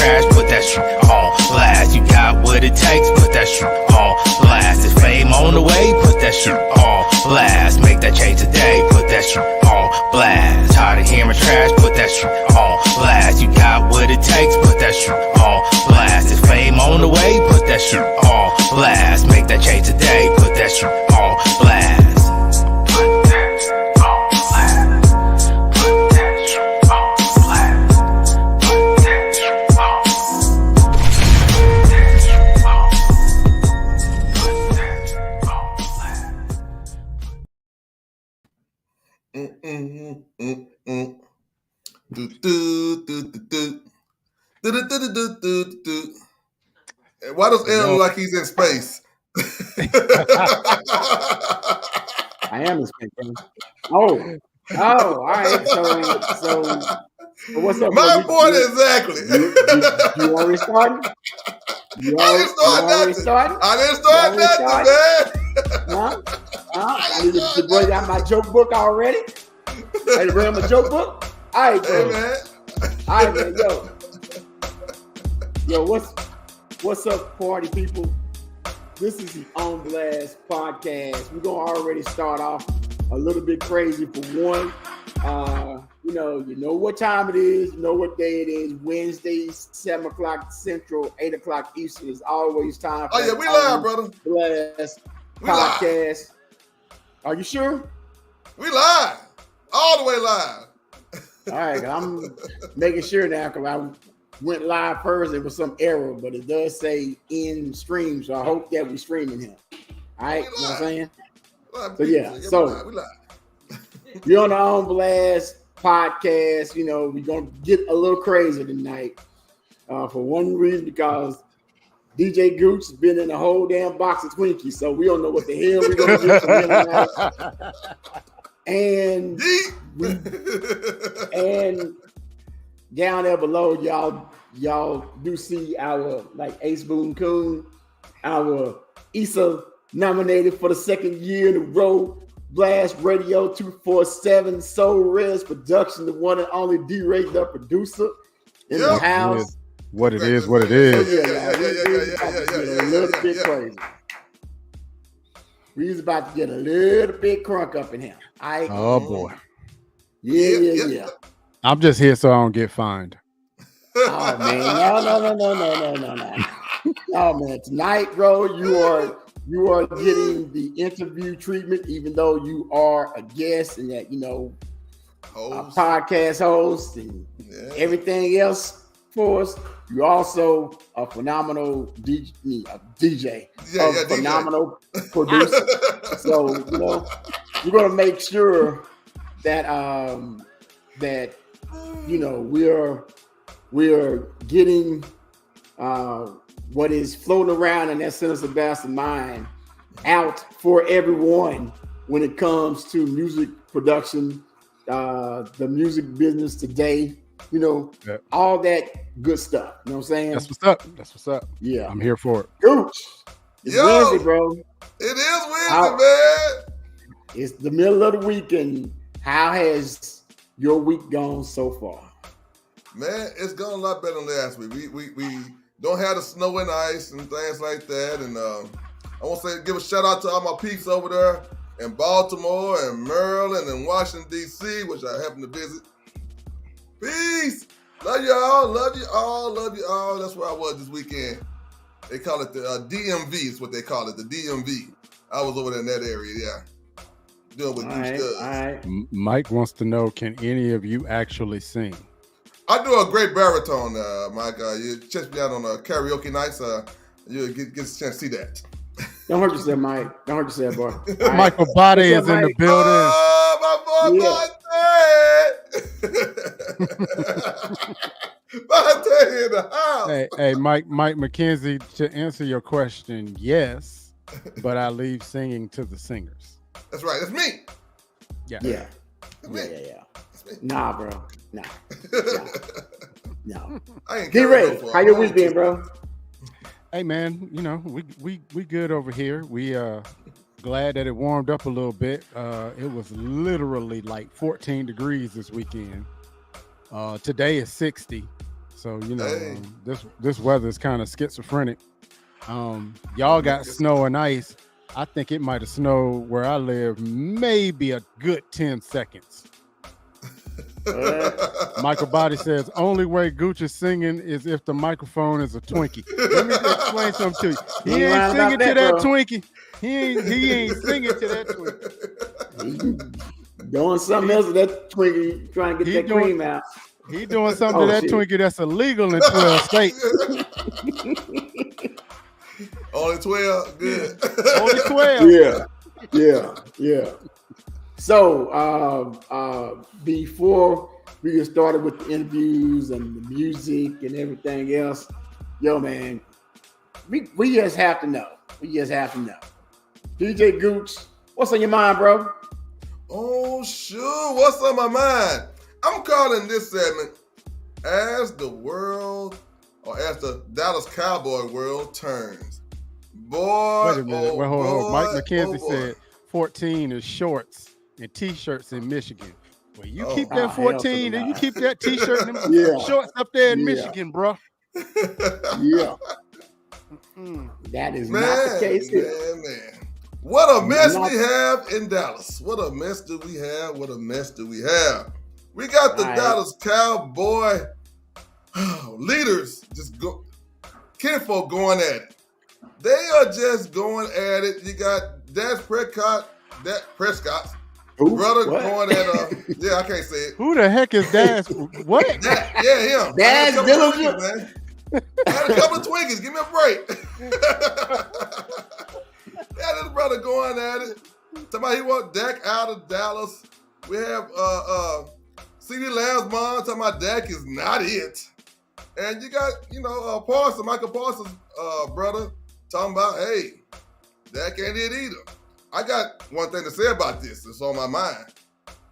trash, put that shit on blast. You got what it takes, put that shit on blast. Is fame on the way, put that shit on blast. Make that change today, put that shit on blast. Tired of hearing trash, put that shit on blast. You got what it takes, put that shit on blast. Is fame on the way, put that shit on blast. Make that change today, put that shit on blast. Why does Aaron look like he's in space? I am in space. Oh, all right. So what's up? My point exactly. You already started? I didn't start nothing, man. I need to bring out my joke book already. I need to bring out my joke book. All right, bro. Hey, man. All right, man. Yo, what's up, party people? This is the On Blast podcast. We're gonna already start off a little bit crazy for one. You know what time it is, you know what day it is. Wednesday, 7 o'clock Central, 8 o'clock Eastern is always time for we live, brother. Blast We podcast. Are you sure? We live. All the way live. All right, I'm making sure now because I went live first. It was some error, but it does say in stream, so I hope that we're streaming him. All right, you know what I'm saying? We live. You're on the On Blast podcast. You know, we're gonna get a little crazy tonight for one reason, because DJ Gooch has been in a whole damn box of Twinkies, so we don't know what the hell we're gonna get from him tonight. And down there below, y'all do see our Ace Boone Coon, our Issa nominated for the second year in a row. Blast Radio 247, Soul Res Production, the one and only D-Ray, the producer in the house. What it is. A little bit crazy. We was about to get a little bit crunk up in here. Oh boy. Yeah. I'm just here so I don't get fined. Oh man, no. Oh man, tonight, bro, you are getting the interview treatment, even though you are a guest and that, a podcast host and everything else for us. You're also a phenomenal DJ, phenomenal producer. So, you're going to make sure that we're getting what is floating around in that Sinister Bastard mind out for everyone when it comes to music production, the music business today, all that good stuff. You know what I'm saying? That's what's up. Yeah. I'm here for it. Gooch. It's Wednesday, bro. It is Wednesday, man. It's the middle of the week, and how has your week gone so far? Man, it's gone a lot better than last week. We don't have the snow and ice and things like that. And I want to give a shout out to all my peeps over there in Baltimore and Maryland and Washington, D.C., which I happen to visit. Peace. Love you all. That's where I was this weekend. They call it the DMV is what they call it, the DMV. I was over there in that area, doing what Gooch does. All right. Mike wants to know, can any of you actually sing? I do a great baritone, Mike. You check me out on karaoke nights. You'll get a chance to see that. Don't hurt yourself, Mike. Don't hurt yourself, boy. Michael Body is in the building. Oh, my boy, Bonte in the house. Hey, Mike McKenzie, to answer your question, yes, but I leave singing to the singers. That's right. That's me. Yeah. That's me. Yeah. Nah, bro. Nah. No. I ain't D-Ray, how your week been, bro? Hey man, we good over here. We glad that it warmed up a little bit. It was literally like 14 degrees this weekend. Today is 60. So you know, Hey. this weather is kind of schizophrenic. Y'all got snow and ice. I think it might have snowed where I live maybe a good 10 seconds. Michael Body says, only way Gooch is singing is if the microphone is a Twinkie. Let me explain something to you. He ain't singing to that Twinkie. He ain't singing to that Twinkie. He doing something else with that Twinkie, trying to get that cream out. He doing something to that Twinkie that's illegal in 12 states. Only 12, good. Only 12. Yeah. So before we get started with the interviews and the music and everything else, yo man, we just have to know. DJ Gooch, what's on your mind, bro? Oh, sure. What's on my mind? I'm calling this segment As the World, or As the Dallas Cowboy World Turns. Boy, wait a minute. oh, Well, hold on. boy, Mike McKenzie oh, said 14 is shorts and t-shirts in Michigan. Well, you keep Oh, that 14 and you keep that t-shirt and them Yeah. shorts up there in Yeah. Michigan, bro. Yeah. That is not the case here. Man. What a mess Not- we have in Dallas. What a mess do we have? We got the Right. Dallas Cowboy leaders just kinfolk going at it. They are just going at it. You got Dak Prescott's Who? brother What? going at yeah, I can't say it. Who the heck is Daz? What? Yeah, him. Daz I had a couple of Dillinger? Twinkies, man. I had a couple of Twinkies. Give me a break. Yeah, this brother going at it. Somebody he want Dak out of Dallas. We have CeeDee Lamb's mom talking about Dak is not it. And you got, Michael Parsons' brother talking about, hey, Dak ain't it either. I got one thing to say about this. It's on my mind.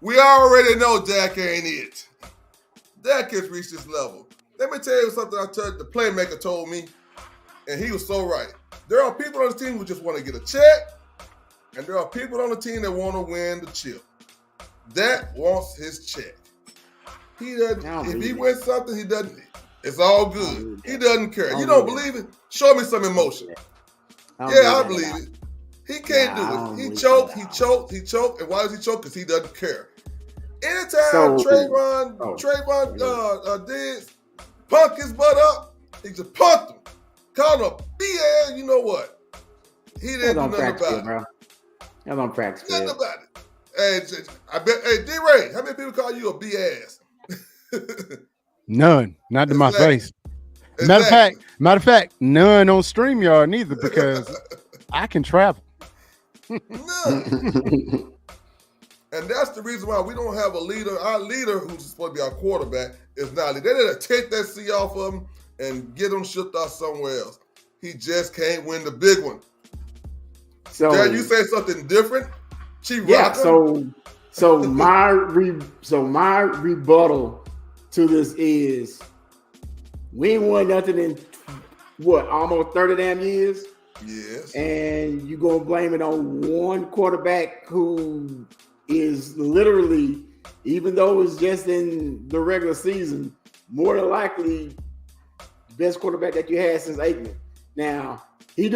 We already know Dak ain't it. Dak has reached this level. Let me tell you something the playmaker told me, and he was so right. There are people on the team who just want to get a check, and there are people on the team that want to win the chip. Dak wants his check. He doesn't. If he wins something, he doesn't. It's all good. He doesn't care. You don't believe it? Show me some emotion. Yeah, I believe it. He can't do it. He choked. And why does he choke? Because he doesn't care. Anytime Trayvon did punk his butt up, he just punked him. Called him a BS. You know what? He didn't do nothing about it. Bro. That's on practice. Nothing about it. Hey, D-Ray, how many people call you a BS? None. Not to my Exactly. face. Matter of fact, none on StreamYard neither because I can travel. None. And that's the reason why we don't have a leader. Our leader, who's supposed to be our quarterback, is not. They didn't take that C off of him and get him shipped out somewhere else. He just can't win the big one. So Dare you say something different? Yeah. So my rebuttal to this is we ain't won nothing in almost 30 damn years. Yes. And you gonna blame it on one quarterback who is literally, even though it's just in the regular season, more than likely the best quarterback that you had since Aikman. Now, he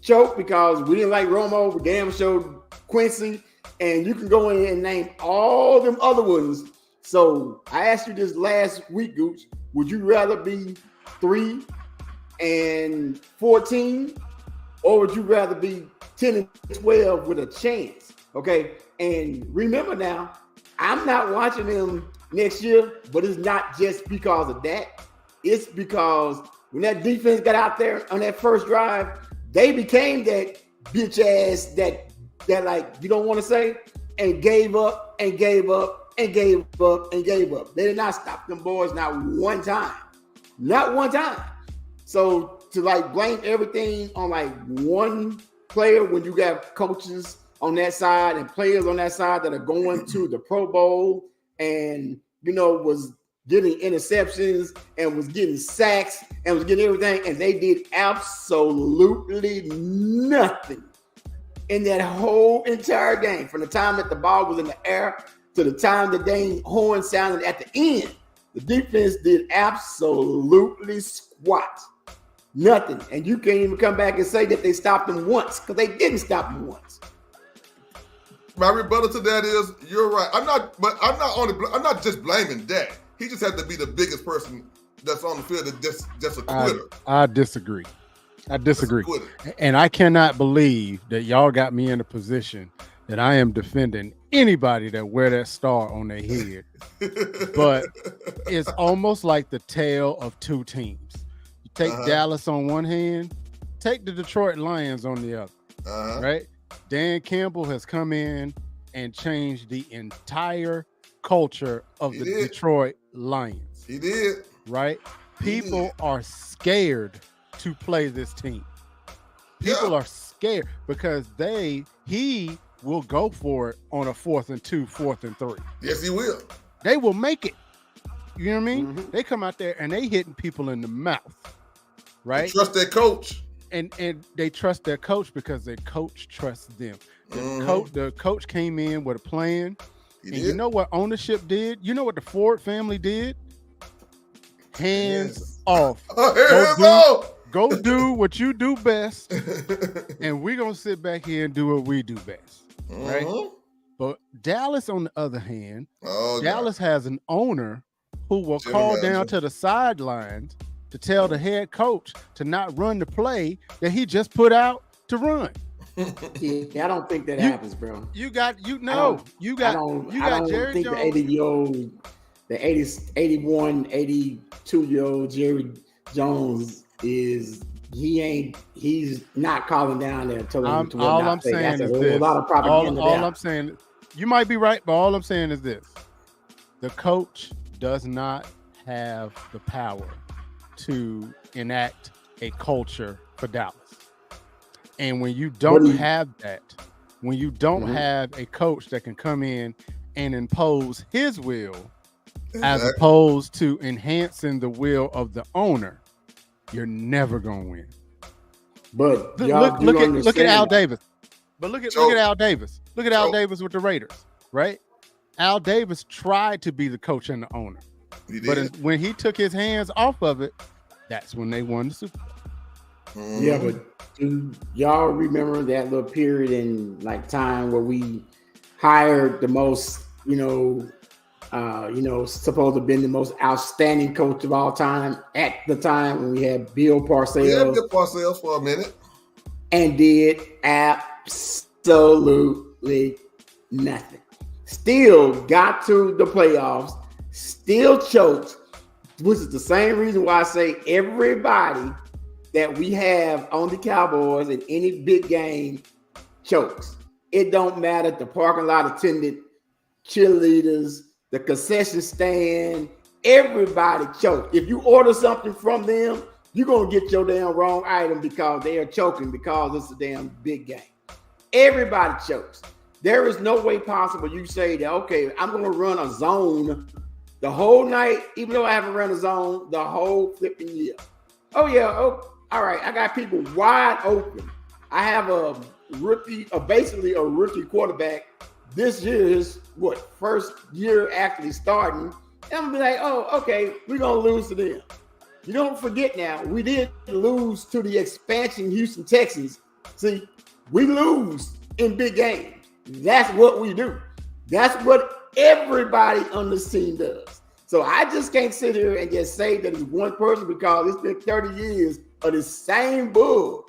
choke because we didn't like Romo, we damn showed Quincy, and you can go in and name all them other ones. So I asked you this last week, Gooch, would you rather be 3-14, or would you rather be 10-12 with a chance? Okay, and remember now, I'm not watching them next year, but it's not just because of that. It's because when that defense got out there on that first drive, they became that bitch ass that like you don't want to say, and gave up and gave up and gave up and gave up. They did not stop them boys not one time. Not one time. So to like blame everything on like one player when you got coaches on that side and players on that side that are going to the Pro Bowl and was getting interceptions and was getting sacks and was getting everything, and they did absolutely nothing in that whole entire game, from the time that the ball was in the air to the time the dang horn sounded at the end. The defense did absolutely squat. Nothing. And you can't even come back and say that they stopped them once, because they didn't stop them once. My rebuttal to that is, you're right. I'm not just blaming Dak. He just had to be the biggest person that's on the field that's just a quitter. I disagree. And I cannot believe that y'all got me in a position that I am defending anybody that wear that star on their head. But it's almost like the tale of two teams. You take Dallas on one hand, take the Detroit Lions on the other, right? Dan Campbell has come in and changed the entire culture of the Detroit Lions. He did. Right? People are scared to play this team. People are scared because he will go for it on a 4th and 2, 4th and 3. Yes, he will. They will make it. You know what I mean? Mm-hmm. They come out there and they hitting people in the mouth. Right? They trust their coach. And they trust their coach because their coach trusts them. The coach came in with a plan. You know what ownership did? You know what the Ford family did? Hands off. Go do what you do best. And we're going to sit back here and do what we do best. Right? But Dallas, on the other hand, Dallas has an owner who will call down to the sidelines to tell the head coach to not run the play that he just put out to run. Yeah, I don't think that happens, bro. You got Jerry Jones. The 81, 82-year-old Jerry Jones he's not calling down there. All I'm saying is this. A lot of propaganda. All I'm saying, you might be right, but all I'm saying is this: the coach does not have the power to enact a culture for Dallas. And when you don't have that, when you don't have a coach that can come in and impose his will as opposed to enhancing the will of the owner, you're never going to win. But look at Al Davis. But look at Al Davis. Look at Al Davis with the Raiders, right? Al Davis tried to be the coach and the owner. But when he took his hands off of it, that's when they won the Super Bowl. Yeah, but do y'all remember that little period in time where we hired the most, supposed to have been the most outstanding coach of all time at the time when we had Bill Parcells. We had Bill Parcells for a minute. And did absolutely nothing. Still got to the playoffs, still choked, which is the same reason why I say everybody that we have on the Cowboys in any big game chokes. It don't matter. The parking lot attendant, cheerleaders, the concession stand, everybody choked. If you order something from them, you're going to get your damn wrong item because they are choking because it's a damn big game. Everybody chokes. There is no way possible you say that, okay, I'm going to run a zone the whole night, even though I haven't run a zone the whole flipping year. Oh, yeah. Oh, all right. I got people wide open. I have a rookie, basically a rookie quarterback. This year is first year actually starting. And I'm going to be like, oh, okay, we're going to lose to them. You don't forget now, we did lose to the expansion Houston Texans. See, we lose in big games. That's what we do. That's what everybody on this team does. So I just can't sit here and just say that it's one person because it's been 30 years of the same bull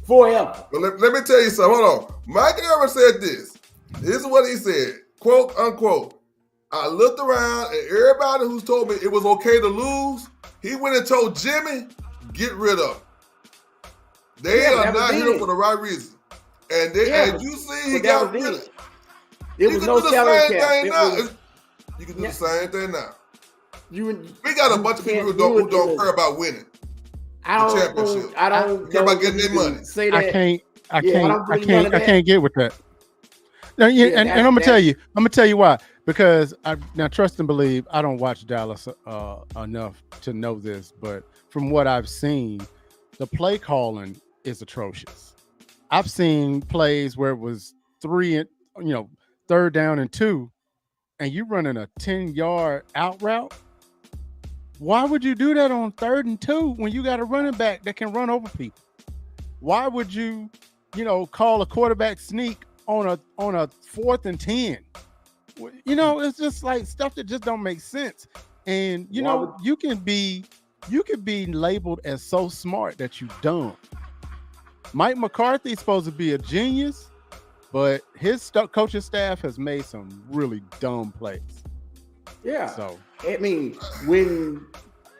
forever. But let me tell you something. Hold on. Mike Evans said this. This is what he said, quote, unquote. I looked around and everybody who's told me it was okay to lose, he went and told Jimmy, get rid of him. They are not here for the right reason. And you see he got rid of it. It was no salary cap. You can do the same thing now. We got a bunch of people who don't care about winning the championship. I don't care about getting their money. Say that. I can't get with that. And I'm gonna tell you why. Because now trust and believe, I don't watch Dallas enough to know this, but from what I've seen, the play calling is atrocious. I've seen plays where it was 3rd down and 2, and you running a 10-yard out route, Why would you do that on 3rd and 2 when you got a running back that can run over people? Why would you, call a quarterback sneak on a 4th and 10? It's just like stuff that just don't make sense. And you can be labeled as so smart that you dumb. Mike McCarthy's supposed to be a genius, but his coaching staff has made some really dumb plays. Yeah. So I mean, when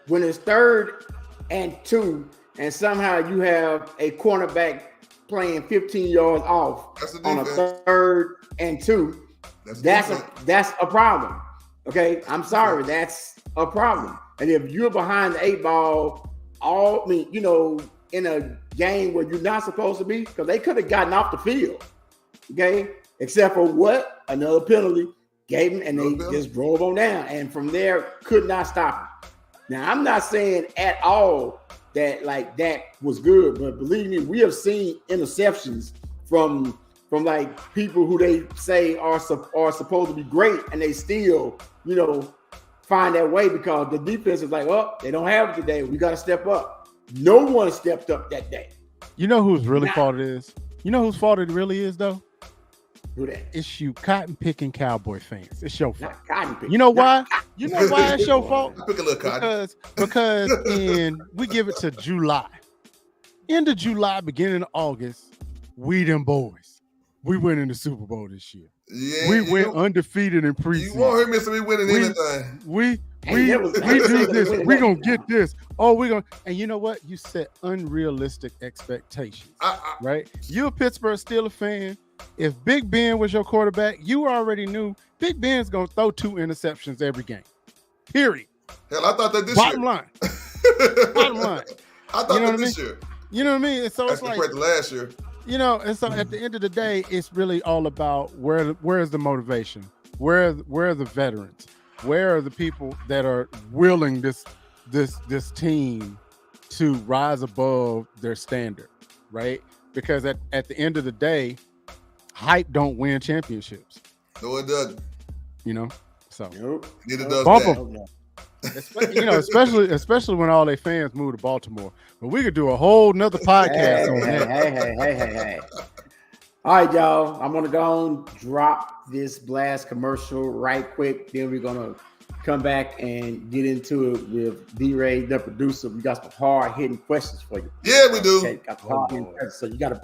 it's 3rd and 2, and somehow you have a cornerback playing 15 yards off on a 3rd and 2, that's a problem. Okay, I'm sorry, that's a problem. And if you're behind the 8 ball, in a game where you're not supposed to be, because they could have gotten off the field, okay, except for what? Another penalty gave them, and they just drove on down, and from there could not stop them. Now, I'm not saying at all that that was good, but believe me, we have seen interceptions from people who they say are supposed to be great, and they still find that way because the defense is like, oh, they don't have it today. We got to step up. No one stepped up that day. You know whose really fault it is? You know whose fault it really is, though? Who that? It's you cotton picking Cowboy fans. It's your fault. Cotton picking. You know why? You know why it's your fault? Pick a little cotton. Because we give it to July. End of July, beginning of August, we them boys. We went in the Super Bowl this year. Yeah, we went undefeated in preseason. You won't hear me say we winning anything. We do this. We're going to get this. Oh, we're going to. And you know what? You set unrealistic expectations, right? You're a Pittsburgh Steelers fan. If Big Ben was your quarterback, you already knew Big Ben's going to throw 2 interceptions every game. Period. Hell, I thought that this Bottom year. Line. Bottom line. I thought that this year. You know what I mean? And so as it's compared to last year. And so at the end of the day, it's really all about where is the motivation? Where are the veterans? Where are the people that are willing this team to rise above their standard, right? Because at the end of the day, hype don't win championships. No, it doesn't. So neither does bump that. them. Especially when all their fans move to Baltimore. But we could do a whole nother podcast on that. Hey. All right, y'all. I'm gonna go and drop this blast commercial right quick. Then we're gonna come back and get into it with D-Ray, the producer. We got some hard-hitting questions for you. Yeah, we do. Okay, got some hard-hitting questions. So you gotta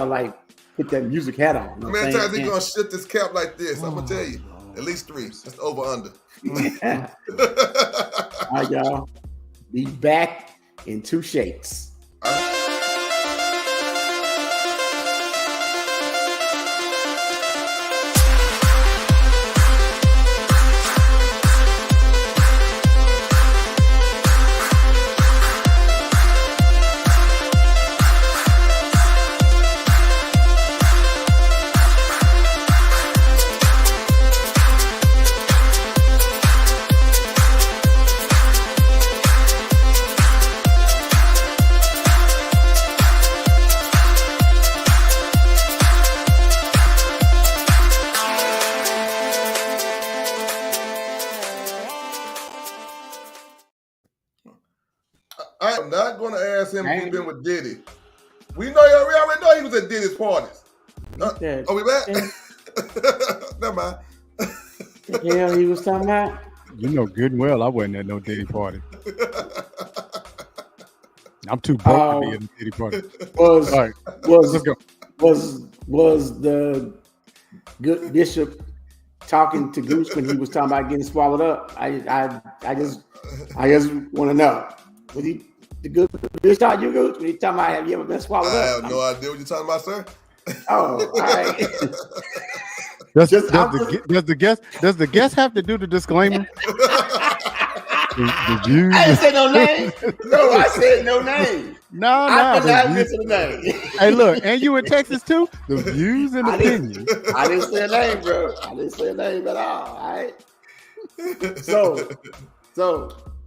like put that music hat on. How many times he gonna shift this cap like this? I'm gonna tell you. At least 3. That's over under. All right, y'all. Be back in 2 shakes. I'm not going to ask him if he's been with Diddy. We already know he was at Diddy's parties. Are we back? Never mind. The hell he was talking about? You know good and well I wasn't at no Diddy party. I'm too broke to be at a Diddy party. Let's go. Was the good Bishop talking to Goose when he was talking about getting swallowed up? I just want to know. Was he the good Bishop talking to you, Goose? When he talking about have you ever been swallowed up? I have no idea what you're talking about, sir. Oh, all right. Does the guest have to do the disclaimer? I didn't say no name. No, I said no name. No. I didn't mention the name. Hey, look, and you in Texas too? The views and opinions. I didn't say a name, bro. I didn't say a name at all. All right. So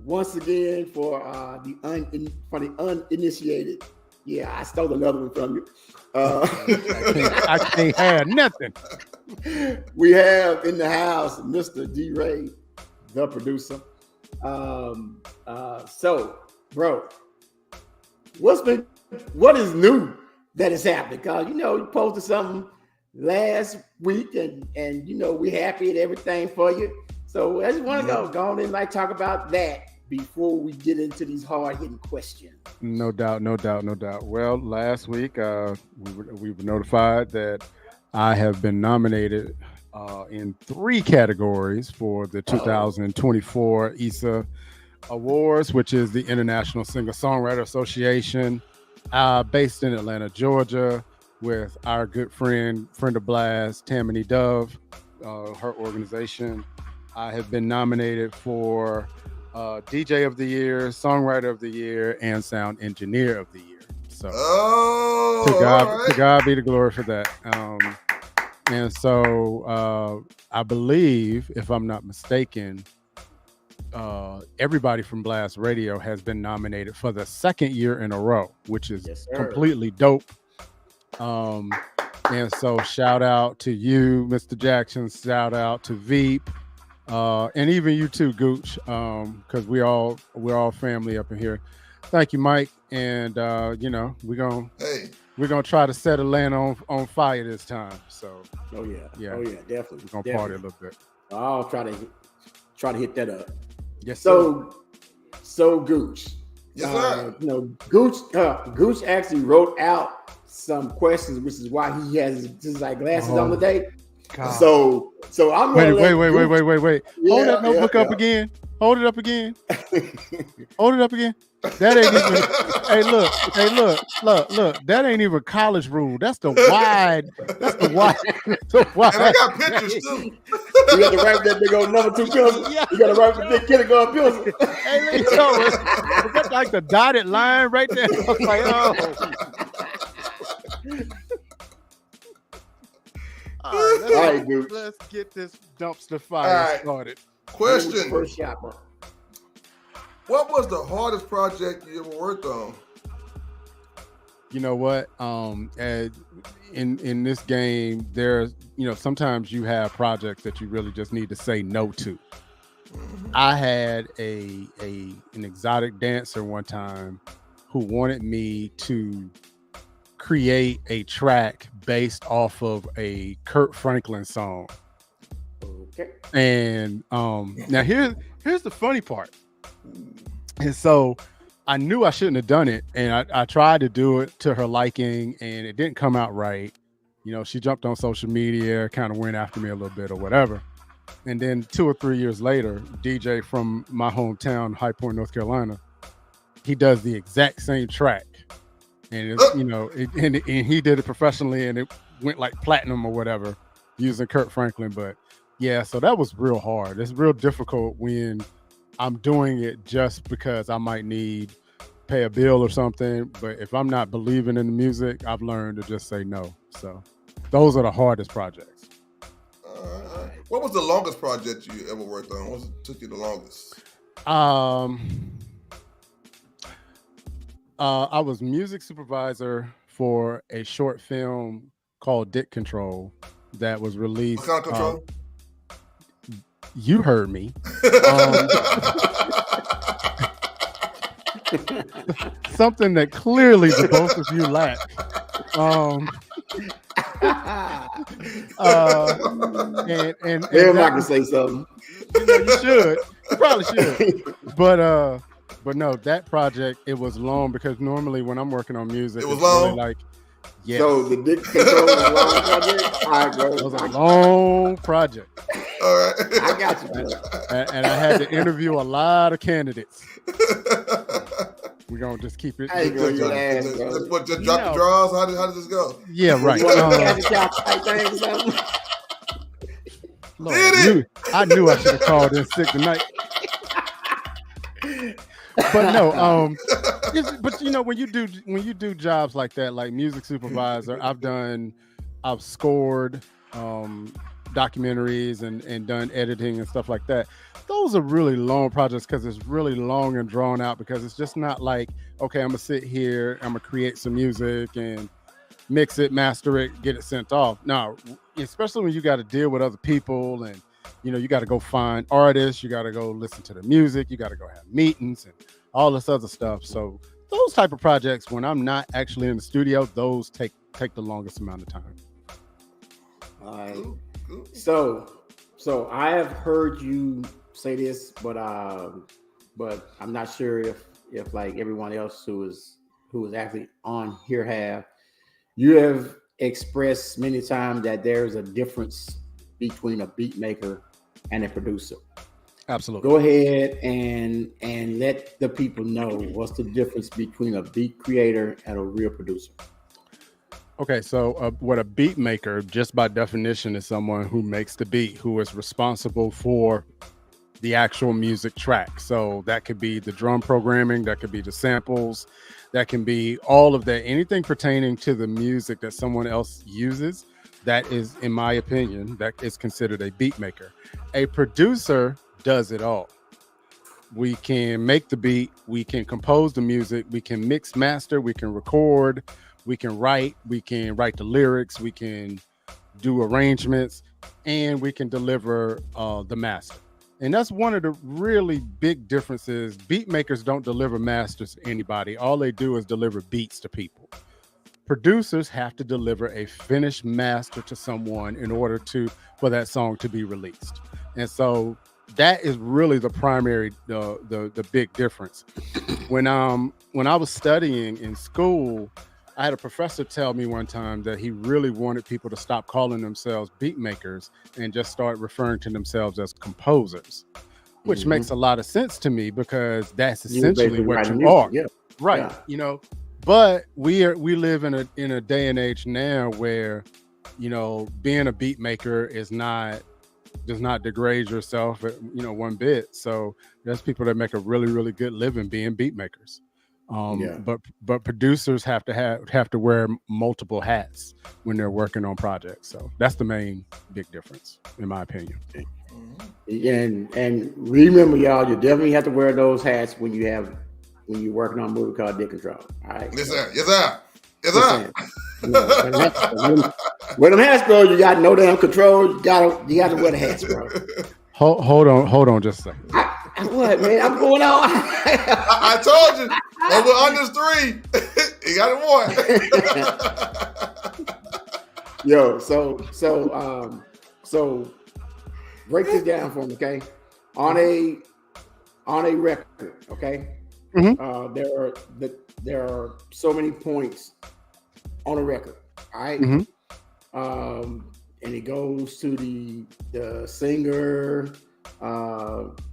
once again for the uninitiated, yeah, I stole another one from you. I can't have nothing. We have in the house Mr. D-Ray, the producer. So, bro, what is new that is happening? Cause you posted something last week, and we're happy and everything for you. So I just want to go on and talk about that before we get into these hard hitting questions. No doubt. Well, last week we were notified that I have been nominated in 3 categories for the 2024 ISA Awards, which is the International Singer-Songwriter Association, based in Atlanta, Georgia, with our good friend of Blast, Tammany Dove, her organization. I have been nominated for DJ of the Year, Songwriter of the Year, and Sound Engineer of the Year. So to God be the glory for that. And so I believe, if I'm not mistaken, everybody from Blast Radio has been nominated for the 2nd year in a row, which is completely dope. And so shout out to you, Mr. Jackson. Shout out to Veep. And even you too, Gooch, because we're all family up in here. Thank you, Mike. And we're gonna try to set Atlanta on fire this time. So definitely. We're gonna party a little bit. I'll try to hit that up. Yes. So Gooch. Yes, sir. Gooch actually wrote out some questions, which is why he has his glasses on today. God. So I'm wait. Hold that notebook up again. Hold it up again. Hold it up again. That ain't even. Look. That ain't even college rule. That's the wide. And I got pictures too. You got to write that big old number 2 pencil. Yeah. You got to write the big kindergarten pencil. Hey, let me show it. Is that like the dotted line right there? I was like, All right, dude. Let's get this dumpster fire started. Question. First shot, bro. What was the hardest project you ever worked on? You know what? In this game, there's sometimes you have projects that you really just need to say no to. I had an exotic dancer one time who wanted me to create a track based off of a Kurt Franklin song. Okay. And now here's the funny part. And so I knew I shouldn't have done it, and I tried to do it to her liking, and it didn't come out right. She jumped on social media, kind of went after me a little bit or whatever. And then 2 or 3 years later, DJ from my hometown, High Point, North Carolina, he does the exact same track. And and he did it professionally, and it went like platinum or whatever using Kurt Franklin. But yeah, so that was real hard. It's real difficult when I'm doing it just because I might need pay a bill or something. But if I'm not believing in the music, I've learned to just say no. So those are the hardest projects. What was the longest project you ever worked on? What took you the longest? I was music supervisor for a short film called Dick Control that was released. What kind of control? You heard me. Something that clearly the both of you lack. And everybody can say something. You should. You probably should. But no, that project, it was long because normally when I'm working on music, it was it's long. Really yes. So the Dick Control was a long project. All right, bro. It was a long project. All right, I got you, bro. And I had to interview a lot of candidates. We're gonna just keep it. I ain't going your ass, bro. Just drop the draws. How does this go? Yeah, right. Lord, I knew I should have called in sick tonight. But no, but when you do jobs like that, like music supervisor, I've scored documentaries and done editing and stuff like that. Those are really long projects because it's really long and drawn out, because it's just not like, okay, I'm gonna sit here, I'm gonna create some music and mix it, master it, get it sent off. No, especially when you got to deal with other people and you got to go find artists, you got to go listen to the music, you got to go have meetings and all this other stuff. So those type of projects, when I'm not actually in the studio, those take the longest amount of time. All right. So I have heard you say this, but I'm not sure if like everyone else who is actually on here you have expressed many times that there's a difference between a beat maker and a producer. Absolutely. Go ahead and let the people know what's the difference between a beat creator and a real producer. Okay, so what a beat maker, just by definition, is someone who makes the beat, who is responsible for the actual music track. So that could be the drum programming, that could be the samples, that can be all of that, anything pertaining to the music that someone else uses. That is, in my opinion, that is considered a beat maker. A producer does it all. We can make the beat, we can compose the music, we can mix, master, we can record, we can write the lyrics, we can do arrangements, and we can deliver the master. And that's one of the really big differences. Beat makers don't deliver masters to anybody. All they do is deliver beats to people. Producers have to deliver a finished master to someone in order for that song to be released. And so that is really the primary, the big difference. When I was studying in school, I had a professor tell me one time that he really wanted people to stop calling themselves beat makers and just start referring to themselves as composers, which makes a lot of sense to me, because that's essentially what you are. Yeah. Right. Yeah. But we live in a day and age now where, being a beat maker does not degrade yourself, one bit. So there's people that make a really, really good living being beat makers. But producers have to wear multiple hats when they're working on projects. So that's the main big difference, in my opinion. And remember, y'all, you definitely have to wear those hats when you're working on a movie called Dick Control. All right. Yes, sir. Where them hats go, you got no damn control. You gotta wear the hats, bro. Hold on just a second. What, man? I'm going on. I told you. Over under 3. You got it 1. Yo, so break this down for me, okay? On a record, okay? Mm-hmm. There are so many points on a record, all right? Mm-hmm. And it goes to the singer,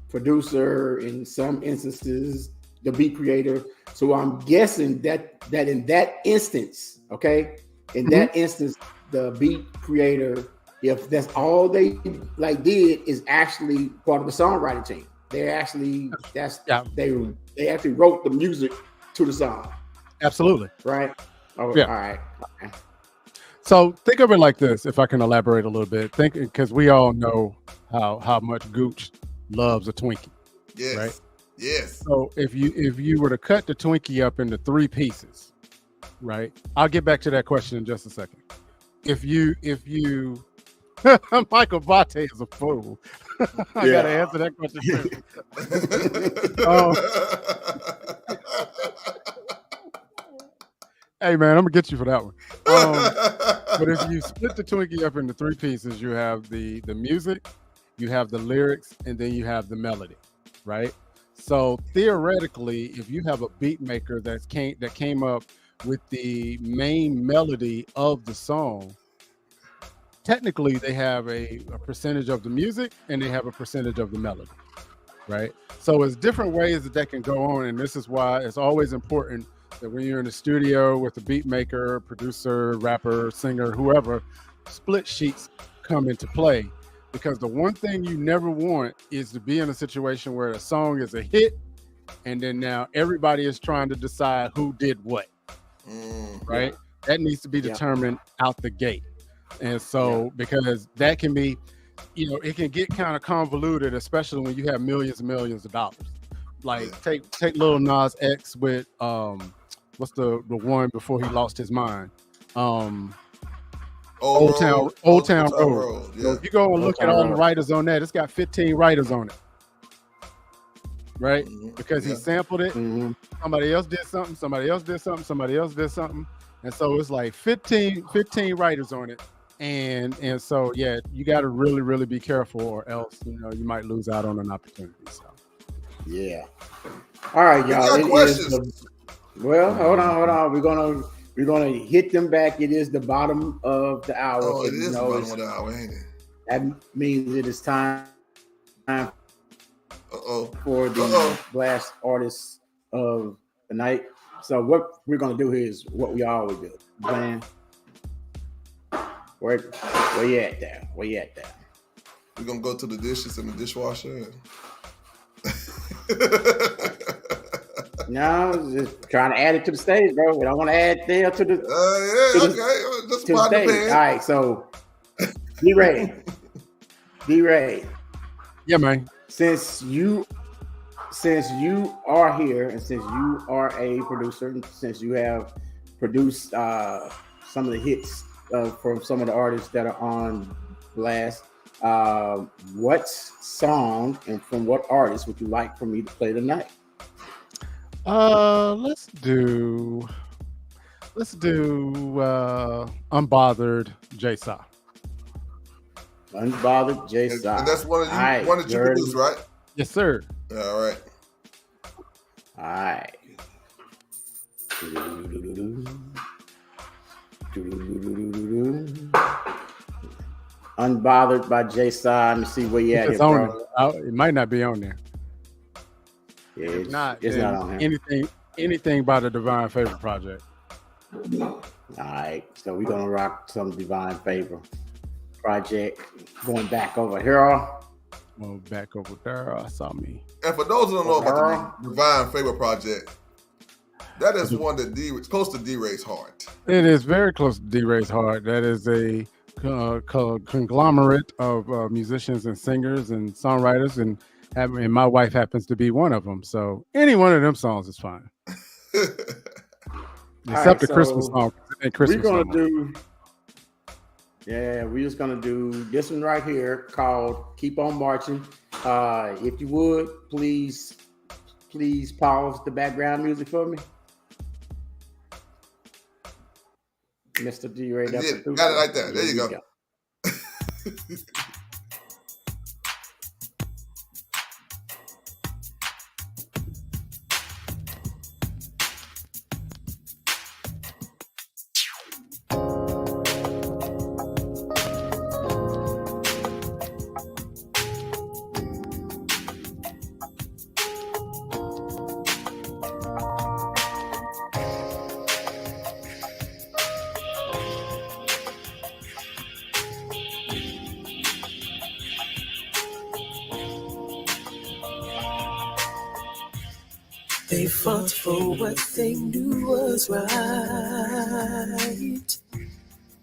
producer, in some instances, the beat creator. So I'm guessing that in that instance, okay, that instance, the beat creator, if that's all they did, is actually part of the songwriting team. They actually they actually wrote the music to the song. Absolutely. Right. Oh, yeah. All right. Okay. So think of it like this, if I can elaborate a little bit. Because we all know how much Gooch loves a Twinkie. Yes. Right? Yes. So if you were to cut the Twinkie up into 3 pieces, right? I'll get back to that question in just a second. If you Michael Vate is a fool. I gotta answer that question too. Hey man, I'm gonna get you for that one. But if you split the Twinkie up into 3 pieces, you have the music, you have the lyrics, and then you have the melody, right? So theoretically, if you have a beat maker that came up with the main melody of the song, technically they have a percentage of the music and they have a percentage of the melody, right? So there's different ways that can go on, and this is why it's always important that when you're in the studio with a beat maker, producer, rapper, singer, whoever, split sheets come into play. Because the one thing you never want is to be in a situation where a song is a hit and then now everybody is trying to decide who did what, right? Yeah. That needs to be determined out the gate. And so, because that can be, it can get kind of convoluted, especially when you have millions and millions of dollars. Like take Lil Nas X with, what's the one before he lost his mind? Old Town Road. Yeah. So if you go and look at all the writers on that, it's got 15 writers on it. Right? Because he sampled it. Somebody else did something, somebody else did something, somebody else did something. And so it's like 15 writers on it. And so yeah, you got to really, really be careful, or else you might lose out on an opportunity. So yeah. All right, y'all. Well, hold on. We're gonna hit them back. It is the bottom of the hour. Oh, it is the bottom of the hour, ain't it? That means it is time for the blast artists of the night. So what we're gonna do here is what we always do. Man, where you at there? We're gonna go to the dishes in the dishwasher. No, just trying to add it to the stage, bro. We don't want to add there to the. Just to the stage. All right, so D-Ray. Yeah, man. Since you are here, and since you are a producer, and since you have produced some of the hits from some of the artists that are on Blast, what song and from what artist would you like for me to play tonight? Let's do Unbothered J-Saw. Unbothered J-Saw. And that's one that you produced, right? Yes, sir. All right. Unbothered by J-Saw. Let me see where you at here, bro. It might not be on there. Yeah, it's not on here. Anything by the Divine Favor Project. All right, so we're gonna rock some Divine Favor Project. Going back over here. Well, back over there, I saw me. And for those who don't know about the Divine Favor Project, that is one that it's close to D-Ray's heart. It is very close to D-Ray's heart. That is a conglomerate of musicians and singers and songwriters, and my wife happens to be one of them. So any one of them songs is fine. Except the Christmas song. We're just gonna do this one right here called "Keep On Marching." If you would, please pause the background music for me, Mr. D-Ray. Got it like that. There you go. They fought for what they knew was right,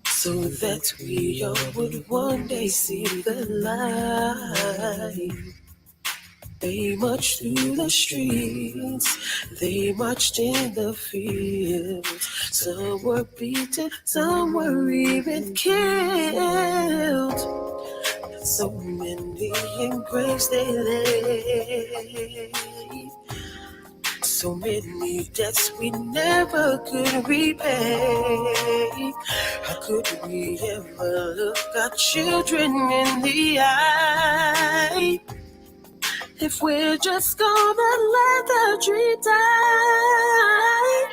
so that we all would one day see the light. They marched through the streets, they marched in the fields. Some were beaten, some were even killed. So many in graves they lay, so many debts we never could repay. How could we ever look our children in the eye if we're just gonna let the dream die?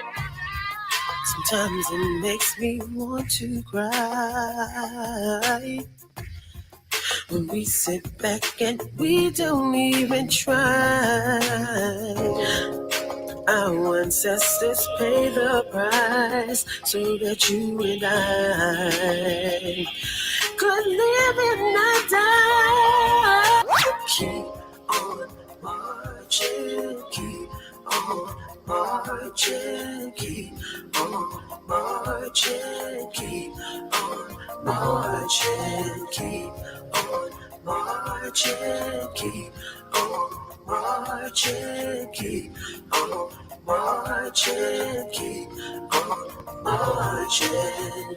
Sometimes it makes me want to cry when we sit back and we don't even try. Our ancestors pay the price so that you and I could live and not die. Keep on marching, keep on marching, keep on marching, keep on marching, keep on marching, keep on marching, keep on marching, keep on marching.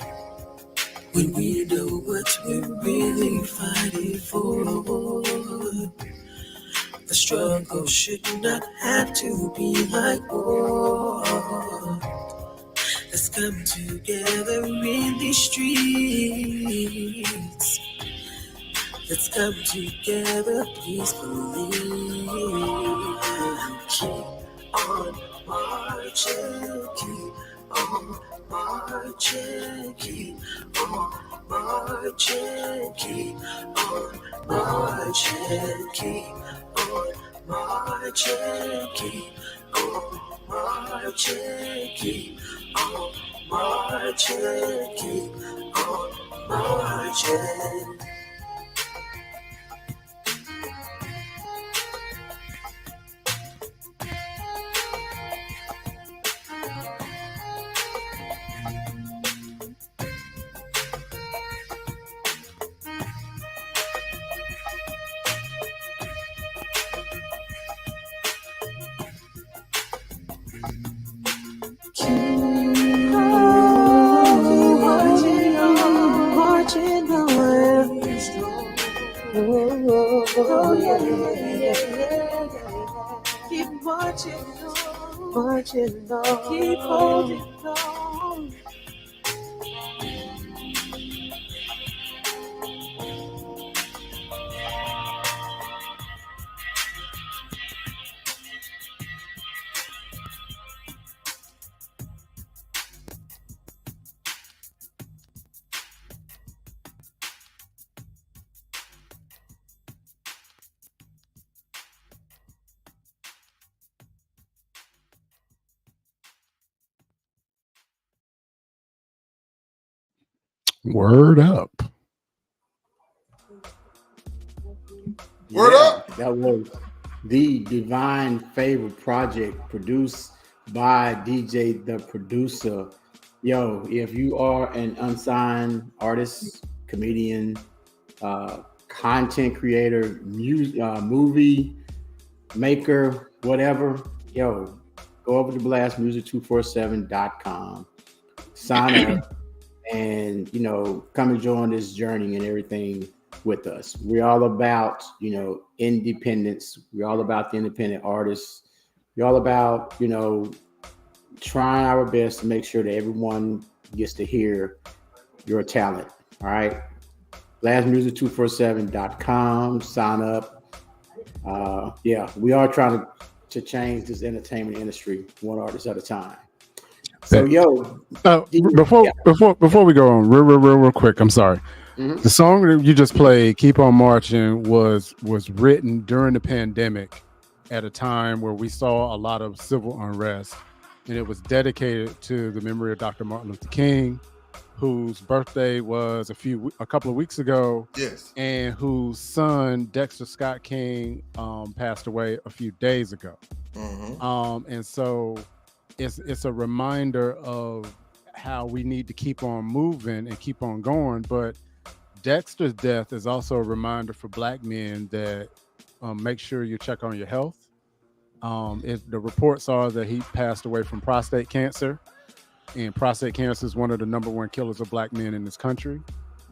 when we know what we're really fighting for. The struggle should not have to be like war. Let's come together in these streets. Let's come together peacefully. Keep on marching, keep on marching, keep on marching, keep on marching, keep on marching, keep on marching, keep on marching, keep on marching. Keep marching on, keep holding on. Word up. Word up. That was the Divine Favor Project, produced by DJ the Producer. Yo, if you are an unsigned artist, comedian, content creator, movie maker, whatever, yo, go over to blastmusic247.com, sign up, and come and join this journey and everything with us. We're all about independence. We're all about the independent artists. We're all about trying our best to make sure that everyone gets to hear your talent. All right, blastmusic247.com, sign up. We are trying to change this entertainment industry one artist at a time. So before we go on, real quick, I'm sorry. Mm-hmm. The song that you just played, "Keep on Marching," was written during the pandemic at a time where we saw a lot of civil unrest, and it was dedicated to the memory of Dr. Martin Luther King, whose birthday was a couple of weeks ago. Yes. And whose son, Dexter Scott King, passed away a few days ago. Mm-hmm. And so it's a reminder of how we need to keep on moving and keep on going. But Dexter's death is also a reminder for Black men that make sure you check on your health. The reports are that he passed away from prostate cancer, and prostate cancer is one of the number one killers of Black men in this country.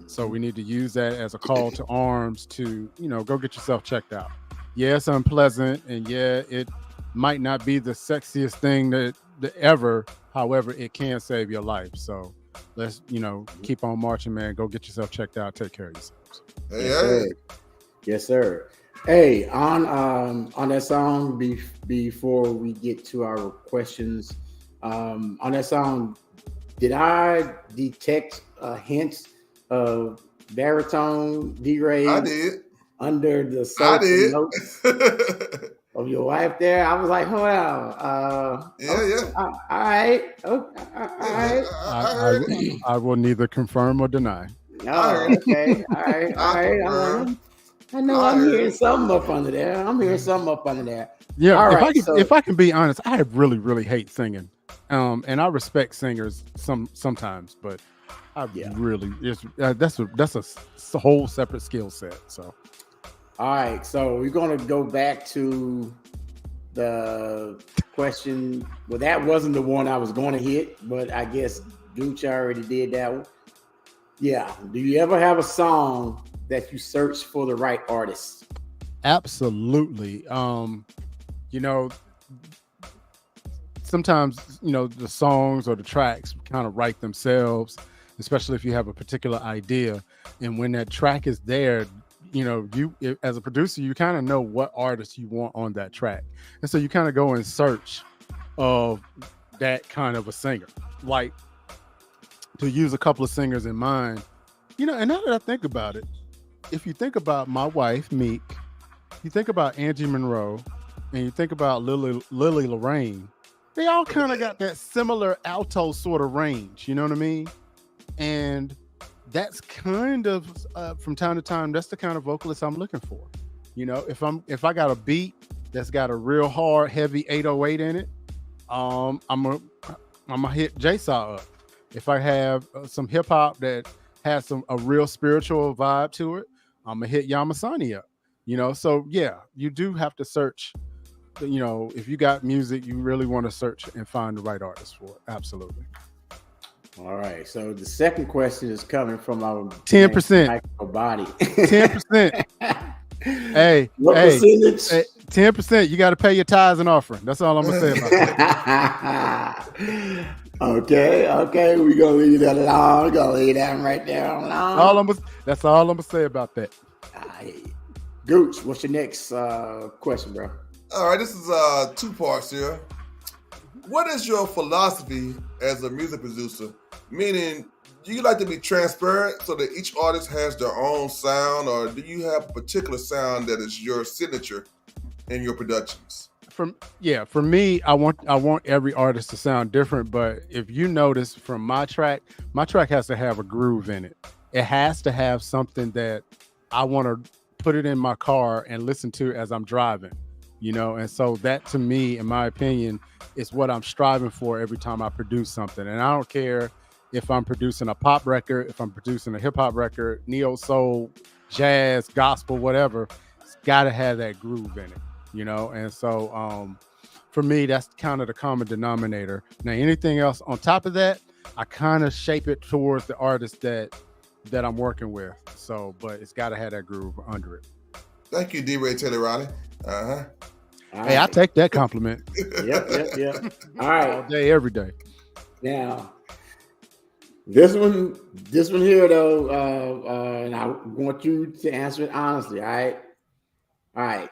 So we need to use that as a call to arms to, go get yourself checked out. Yeah, it's unpleasant, and yeah, it might not be the sexiest thing that ever. However, it can save your life. So let's, keep on marching, man. Go get yourself checked out. Take care of yourselves. Yes, sir. Hey, on that song, before we get to our questions, on that song, did I detect a hint of baritone D-Ray? I did. Under the I did. notes of your wife there. I was like, hold on. All right. Okay. All right. I will neither confirm or deny. Oh, okay. All right. I know I'm hearing something up under there. Yeah. All if I can be honest, I really, really hate singing. And I respect singers sometimes, but that's a whole separate skill set. So. All right, so we're gonna go back to the question. Well, that wasn't the one I was going to hit, but I guess Gooch already did that one. Yeah. Do you ever have a song that you search for the right artist? Absolutely. You know, sometimes, you know, the songs or the tracks kind of write themselves, especially if you have a particular idea. And when that track is there, you know, as a producer, you kind of know what artist you want on that track. And so you kind of go in search of that kind of a singer. Like, to use a couple of singers in mind, you know, and now that I think about it, if you think about my wife, Meek, you think about Angie Monroe, and you think about Lily Lorraine, they all kind of got that similar alto sort of range, you know what I mean? And that's kind of from time to time, that's the kind of vocalist I'm looking for. You know, if I got a beat that's got a real hard, heavy 808 in it, I'm gonna hit J-Saw up. If I have some hip hop that has a real spiritual vibe to it, I'm gonna hit Yamasani up. You know, so yeah, you do have to search. You know, if you got music, you really want to search and find the right artist for it. Absolutely. All right. So the second question is coming from our 10%. Body. 10%. Hey, what percentage? 10%. You got to pay your tithes and offering. That's all I'm gonna say about that. Okay. We're gonna leave that alone. We're gonna leave that right there alone. That's all I'm gonna say about that. Gooch, what's your next question, bro? All right, this is 2 parts here. What is your philosophy as a music producer? Meaning, do you like to be transparent so that each artist has their own sound, or do you have a particular sound that is your signature in your productions? For me, I want every artist to sound different. But if you notice from my track has to have a groove in it. It has to have something that I want to put it in my car and listen to as I'm driving. You know, and so that, to me, in my opinion, is what I'm striving for every time I produce something. And I don't care if I'm producing a pop record, if I'm producing a hip hop record, neo soul, jazz, gospel, whatever. It's got to have that groove in it, you know. And so for me, that's kind of the common denominator. Now, anything else on top of that, I kind of shape it towards the artist that I'm working with. So, but it's got to have that groove under it. Thank you, D-Ray Taylor Riley. Hey, I take that compliment. Yep. All right. All day, every day. Now, this one here though, and I want you to answer it honestly. All right.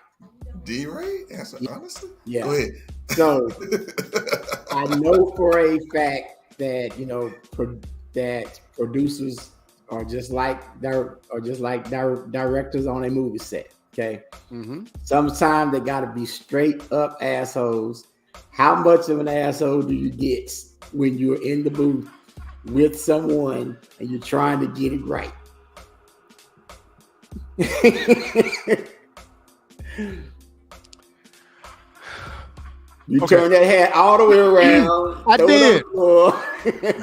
D-Ray, answer honestly. Yeah. Go ahead. So I know for a fact that that producers are just like directors on a movie set. Okay. Mm-hmm. Sometimes they got to be straight up assholes. How much of an asshole do you get when you're in the booth with someone and you're trying to get it right? You turn that hat all the way around. I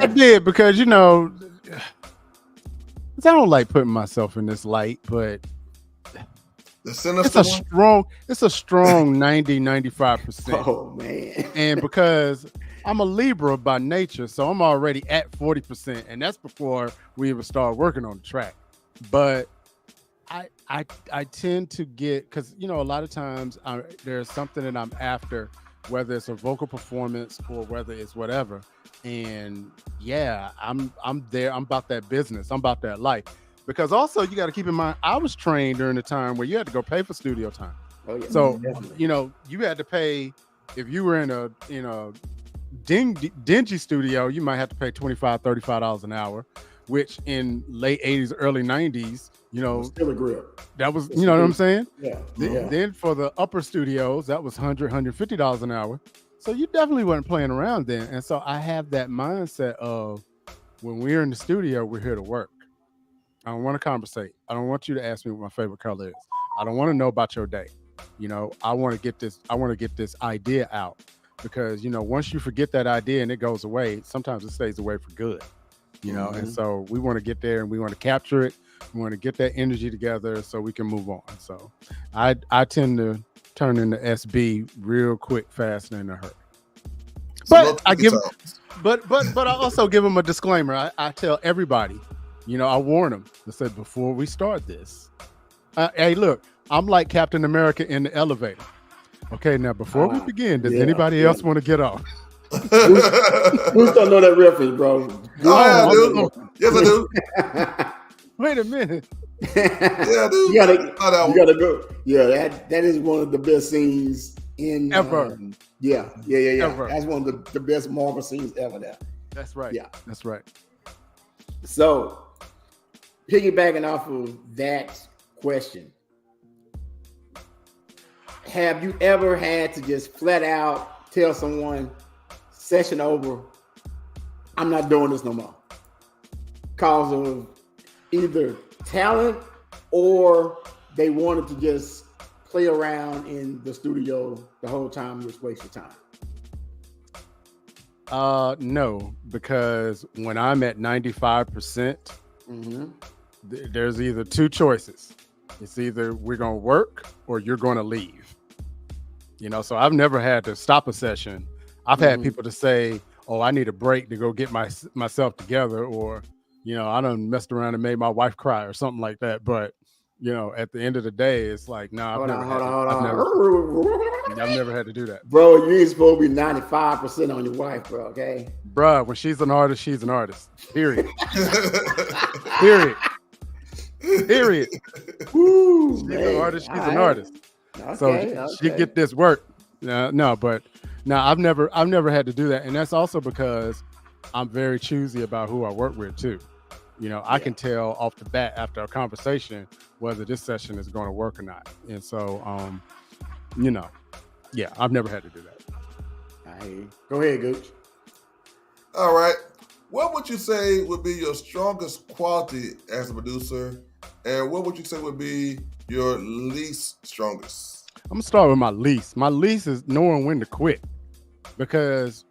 did because, you know, I don't like putting myself in this light, but it's a strong 90-95%. Oh man. And because I'm a Libra by nature, so I'm already at 40%, and that's before we even start working on the track. But I tend to get, because, you know, a lot of times there's something that I'm after, whether it's a vocal performance or whether it's whatever. And yeah, I'm there. I'm about that business. I'm about that life. Because also you got to keep in mind, I was trained during the time where you had to go pay for studio time. Oh, yeah, so definitely. You know, you had to pay if you were in a dingy studio. You might have to pay $25-$35 an hour, which in late 80s, early 90s, you know, still a grip. That was, you know what I'm saying? Yeah. Then for the upper studios, that was $150 an hour. So you definitely weren't playing around then. And so I have that mindset of when we're in the studio, we're here to work. I don't want to conversate. I don't want you to ask me what my favorite color is. I don't want to know about your day. You know, I want to get this idea out, because, you know, once you forget that idea and it goes away, sometimes it stays away for good, you know? And so we want to get there and we want to capture it. We want to get that energy together so we can move on. So I tend to turn into SB real quick, fast, and in a hurry. But I also give them a disclaimer. I tell everybody, I warned them. I said, before we start this, hey, look, I'm like Captain America in the elevator. Okay, now before we begin, does anybody else want to get off? Who's don't know that reference, bro? Oh, yeah, I do. Yes, I do. Wait a minute. Yeah, dude. You gotta go. Yeah, that is one of the best scenes in ever. Yeah. Ever. That's one of the best Marvel scenes ever. There. That's right. Yeah, that's right. So, piggybacking off of that question, have you ever had to just flat out tell someone, session over, I'm not doing this no more, cause of either talent or they wanted to just play around in the studio the whole time, just waste your time? No, because when I'm at 95%, there's either two choices. It's either we're going to work or you're going to leave. So I've never had to stop a session. I've had people to say, oh, I need a break to go get myself together, or, I done messed around and made my wife cry or something like that. But, at the end of the day, it's like, nah, I've never had to do that. Bro, you ain't supposed to be 95% on your wife, bro, okay? Bruh, when she's an artist, she's an artist. Period. Period. Woo, she's an artist, she's an artist. Okay, so she get this work. But I've never had to do that. And that's also because I'm very choosy about who I work with too. I can tell off the bat after a conversation whether this session is going to work or not. And so, I've never had to do that. Go ahead, Gooch. All right. What would you say would be your strongest quality as a producer? And what would you say would be your least strongest? I'm going to start with my least. My least is knowing when to quit. Because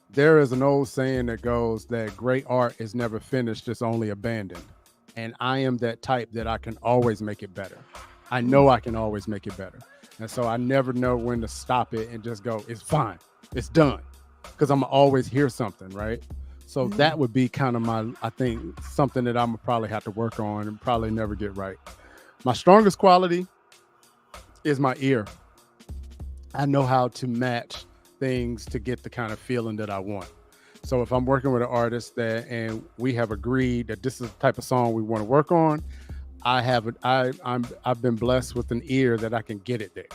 there is an old saying that goes that great art is never finished, it's only abandoned. And I am that type that I can always make it better. I know I can always make it better. And so I never know when to stop it and just go, it's fine, it's done. Because I'm always hear something, right? So that would be kind of I think, something that I'm probably have to work on and probably never get right. My strongest quality is my ear. I know how to match things to get the kind of feeling that I want. So if I'm working with an artist and we have agreed that this is the type of song we want to work on, I've been blessed with an ear that I can get it there.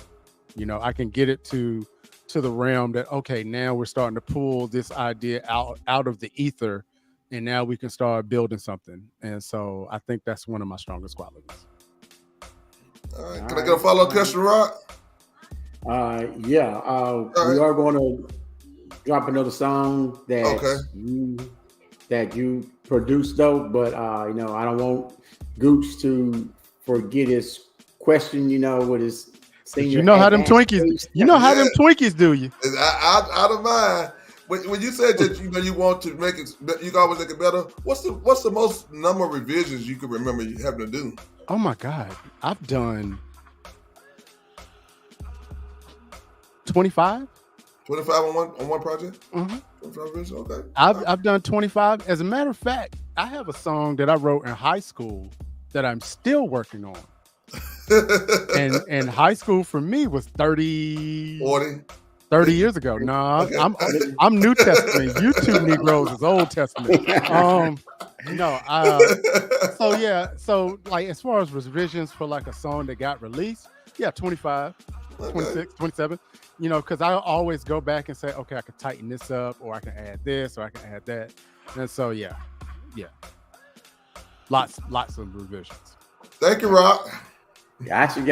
I can get it to the realm that, okay, now we're starting to pull this idea out of the ether, and now we can start building something. And so I think that's one of my strongest qualities. All right. Can I get a follow-up question, Rod? We are going to drop another song that you produced, though. But I don't want Gooch to forget his question. With his senior. How them Twinkies. How them Twinkies do you? Out of mind. When you said that you want to make it, you can always make it better. What's the most number of revisions you can remember you having to do? Oh my God, I've done 25. 25 on one project? Mm-hmm. 25 revisions, okay. I've done 25. As a matter of fact, I have a song that I wrote in high school that I'm still working on. and high school for me was 30 years ago. No, I'm New Testament. You two Negroes is Old Testament. So like as far as revisions for like a song that got released, 25, 26, 27. Because I always go back and say, okay, I can tighten this up, or I can add this, or I can add that. And so lots of revisions. Thank you, Rock. Got you.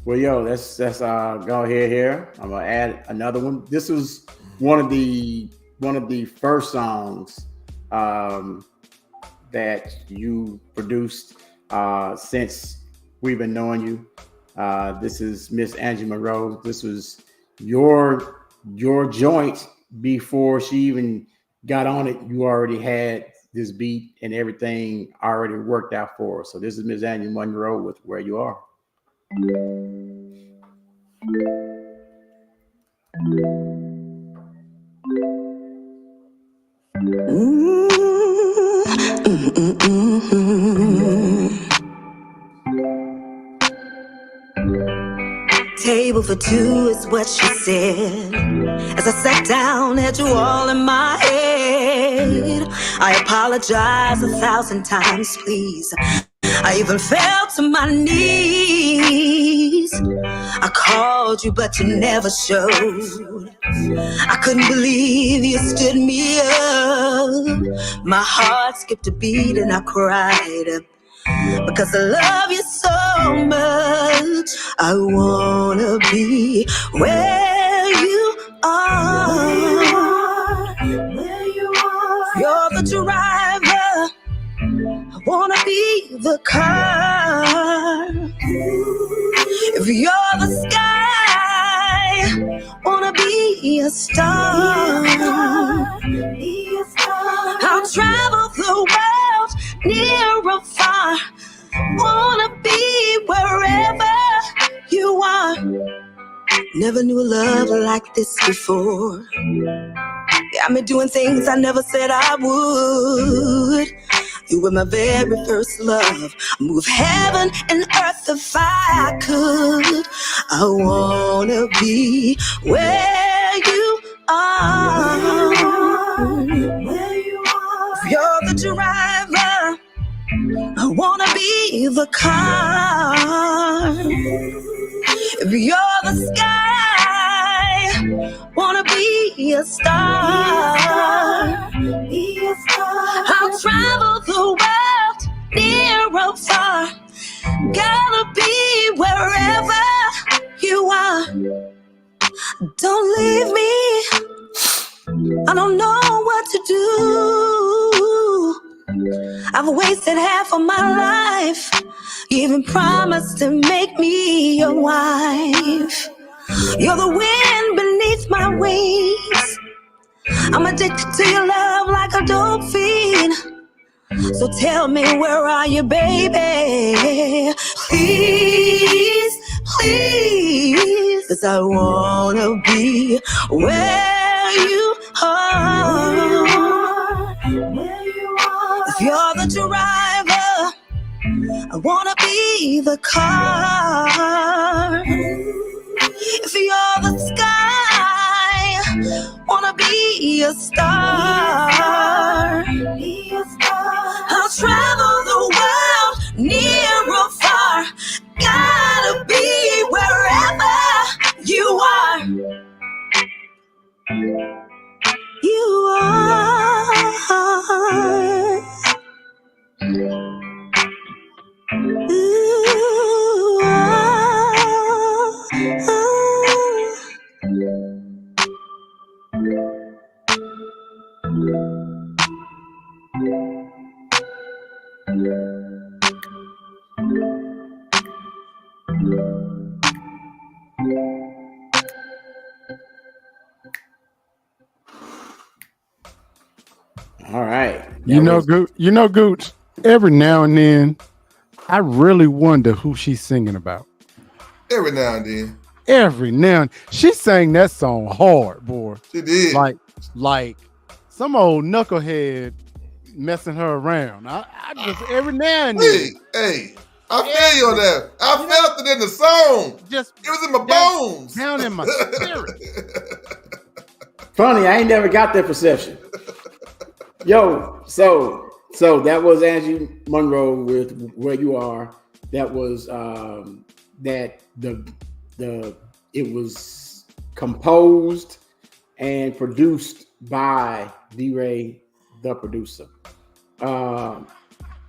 Well, yo, let's go ahead here. I'm gonna add another one. This was one of the first songs that you produced since we've been knowing you. This is Miss Angie Monroe. This was your joint before she even got on it. You already had this beat and everything already worked out for her. So this is Miss Angie Monroe with Where You Are. Ooh. Table for two is what she said. As I sat down, had you all in my head. I apologize 1,000 times, please. I even fell to my knees. I called you, but you never showed. I couldn't believe you stood me up. My heart skipped a beat and I cried. Because I love you so much, I wanna be where you are. You're the driver, I wanna be the car. If you're the sky, wanna be a star. I'll travel the world, near or far. Wanna be wherever you are. Never knew a love like this before. Got me doing things I never said I would. You were my very first love. Move heaven and earth if I could. I wanna be where you are. If you're the driver, I wanna be the car. If you're the sky, wanna be a star. I'll travel the world, near or far. Gotta be wherever you are. Don't leave me, I don't know what to do. I've wasted half of my life, even promised to make me your wife. You're the wind beneath my wings. I'm addicted to your love like a dolphin. So tell me, where are you, baby? Please, please, 'cause I wanna be where you are. If you're the driver, I wanna be the car. If you're the sky, wanna be a star. I'll travel the world, near or far. Gotta be wherever you are. You are. Ooh, All right. You know, Gooch, every now and then, I really wonder who she's singing about. Every now and then. Every now and she sang that song hard, boy. She did. Like some old knucklehead messing her around. I just every now and then. Hey, I feel you on that. I felt it in the song. It was in my bones. Down in my spirit. Funny, I ain't never got that perception. Yo, so that was Angie Monroe with Where You Are. That was that it was composed and produced by D-Ray, the producer.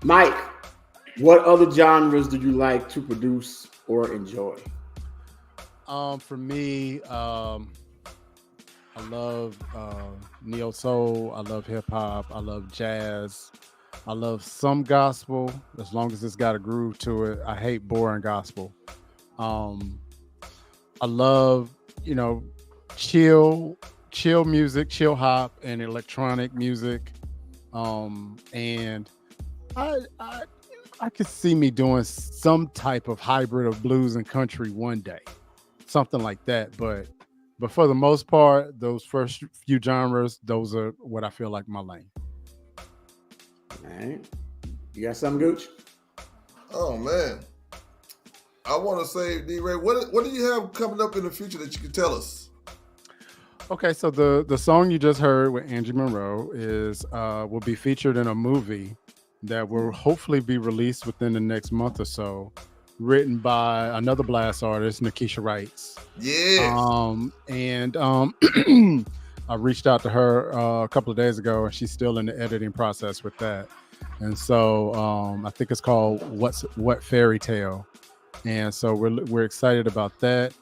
Mike, what other genres do you like to produce or enjoy? For me, I love neo soul. I love hip hop. I love jazz. I love some gospel as long as it's got a groove to it. I hate boring gospel. I love, chill music, chill hop, and electronic music. And I could see me doing some type of hybrid of blues and country one day, something like that. But for the most part, those first few genres, those are what I feel like my lane. All right. You got something, Gooch? Oh man, I want to say, D-Ray, what do you have coming up in the future that you can tell us? Okay, so the song you just heard with Angie Monroe will be featured in a movie that will hopefully be released within the next month or so, written by another blast artist, Nikisha Wrights. Yes. I reached out to her a couple of days ago, and she's still in the editing process with that. And so I think it's called What Fairy Tale, and so we're excited about that.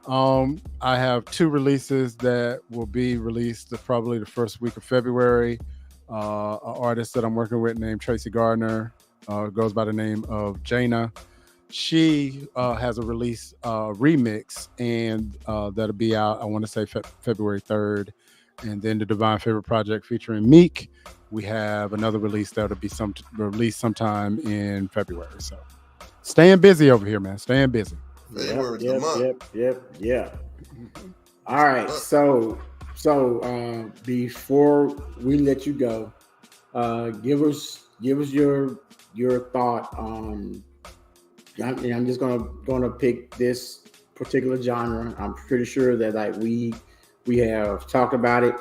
I have 2 releases that will be released probably the first week of February. An artist that I'm working with named Tracy Gardner goes by the name of Jaina. She has a release remix, and that'll be out, I want to say February 3rd. And then the Divine Favorite Project featuring Meek, we have another release that'll be released sometime in February. So staying busy over here, man. Staying busy. Yep. All right. So before we let you go, give us your thought on. I'm just gonna pick this particular genre. I'm pretty sure that like we have talked about it,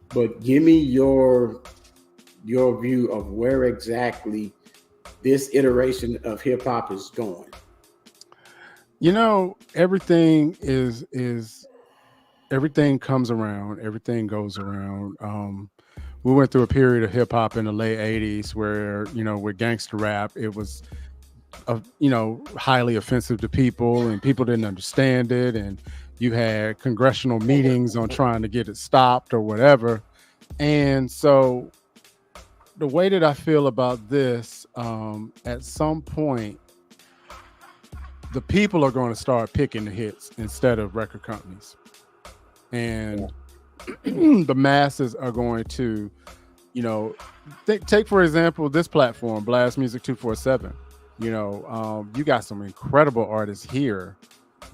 but give me your view of where exactly this iteration of hip hop is going. You know, everything everything comes around, everything goes around. We went through a period of hip hop in the late 80s where, with gangster rap, it was highly offensive to people, and people didn't understand it, and you had congressional meetings on trying to get it stopped or whatever. And so the way that I feel about this, at some point, the people are going to start picking the hits instead of record companies. And the masses are going to, take, for example, this platform, Blast Music 247. You got some incredible artists here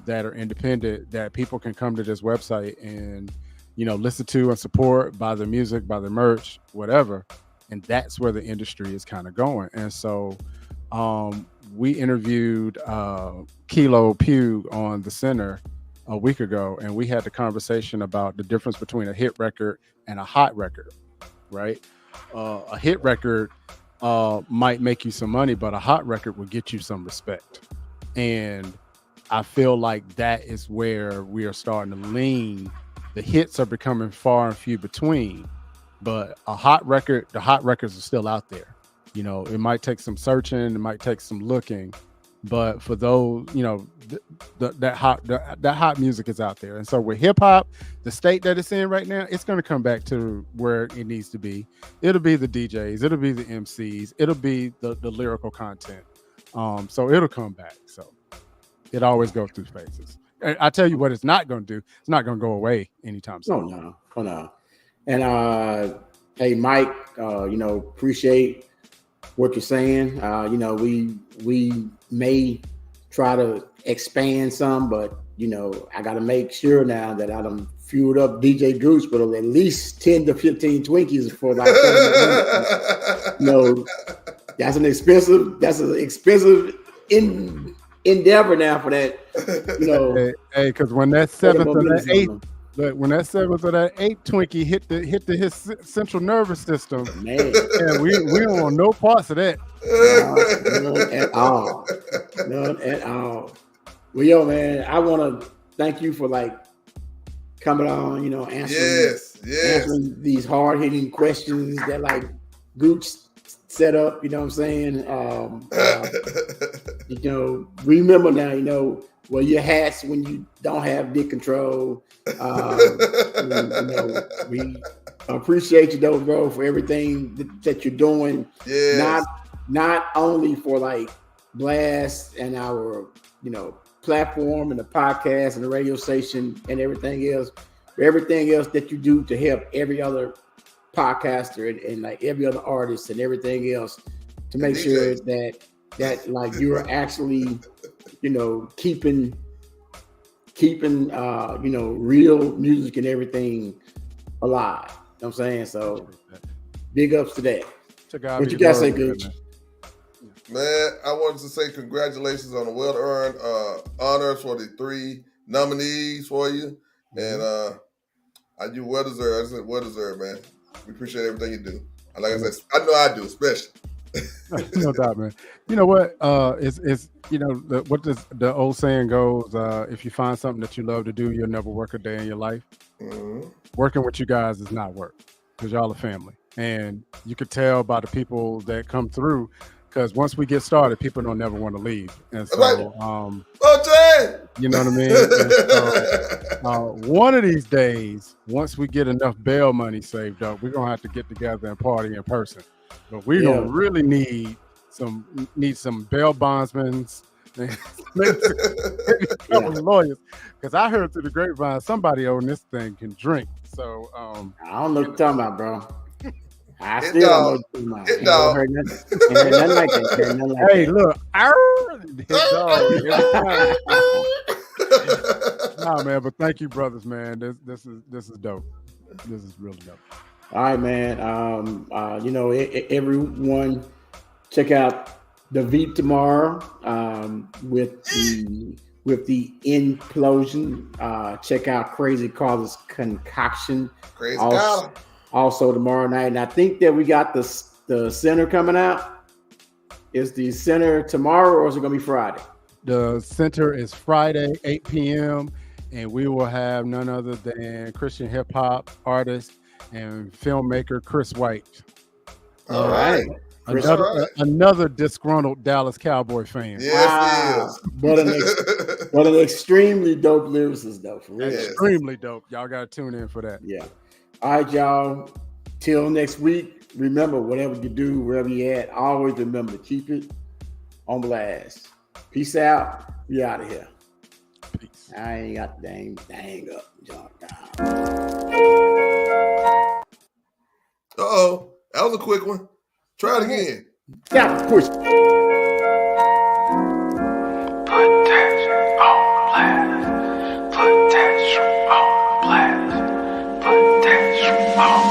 that are independent, that people can come to this website and, listen to and support, buy their music, buy their merch, whatever. And that's where the industry is kind of going. And so we interviewed Kilo Pugh on The Center a week ago, and we had the conversation about the difference between a hit record and a hot record, right? A hit record might make you some money, but a hot record will get you some respect. And I feel like that is where we are starting to lean. The hits are becoming far and few between, but the hot records are still out there. It might take some searching, it might take some looking, but for those, that hot music is out there. And so with hip hop, the state that it's in right now, it's going to come back to where it needs to be. It'll be the DJs, it'll be the MCs, it'll be the lyrical content. So it'll come back. So it always goes through phases. I tell you what it's not going to do. It's not going to go away anytime soon. Oh no. And hey, Mike, appreciate what you're saying. We may try to expand some, but I got to make sure now that I done fueled up DJ Goose with at least 10 to 15 Twinkies for like 30 minutes. That's an expensive endeavor now for that. Hey, because when that 7th or that 8th. But when that 7th or that 8th Twinkie hit his central nervous system, man, we don't want no parts of that. None at all. Well, yo, man, I want to thank you for coming on, answering these hard hitting questions that Gooch set up. You know what I'm saying? Remember now, wear your hats when you don't have dick control. We appreciate you though, bro, for everything that you're doing. Yes. Not only for Blast and our platform and the podcast and the radio station and everything else, but everything else that you do to help every other podcaster and every other artist and everything else to make sure that you are actually keeping real music and everything alive. You know what I'm saying? So big ups to that. To God What be you the got to say, glory, Gooch? Man, I wanted to say congratulations on the well-earned honors for the 3 nominees for you. And you well deserved. I said well deserved, man. We appreciate everything you do. And like I said, I know I do, especially. No doubt, man. You know what? It's what the old saying goes, if you find something that you love to do, you'll never work a day in your life. Working with you guys is not work because y'all are family. And you could tell by the people that come through, because once we get started, people don't never want to leave. And so, you know what I mean? And so, one of these days, once we get enough bail money saved up, we're going to have to get together and party in person. But we're going to really need some bail bondsmen, maybe lawyers, because I heard through the grapevine somebody on this thing can drink. So I don't know what you're talking about, bro. I still don't know what you're talking about. Heard nothing like that. Hey, look, nah, man, but thank you, brothers, man. This is dope. This is really dope. All right, man. Everyone, check out the V tomorrow with the implosion. Check out Crazy Carla's concoction. Crazy Carla. Also tomorrow night, and I think that we got the center coming out. Is the center tomorrow, or is it gonna be Friday? The center is Friday, 8 p.m., and we will have none other than Christian hip hop artist and filmmaker Chris White. All right. Another disgruntled Dallas Cowboy fan. Yes, he is. But an extremely dope lyricist, though. For real. Extremely dope. Y'all got to tune in for that. Yeah. All right, y'all. Till next week. Remember, whatever you do, wherever you at, always remember to keep it on blast. Peace out. We out of here. Peace. I ain't got the dang up. Uh-oh. That was a quick one. Try it again. Yeah, push. Put that shit on blast. Put that shit on blast. Put that shit on.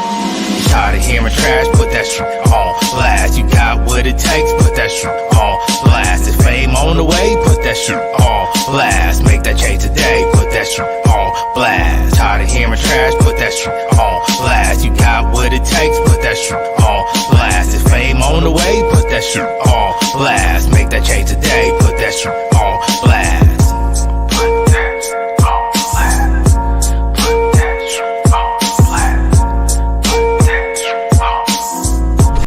Tired of hearing trash, put that shit on blast. You got what it takes, put that shit on blast. If fame on the way, put that shit on blast. Make that change today, put that shit on blast. Tired of hearing trash, put that shit on blast. You got what it takes, put that shit on blast. If fame on the way, put that shit on blast. Make that change today.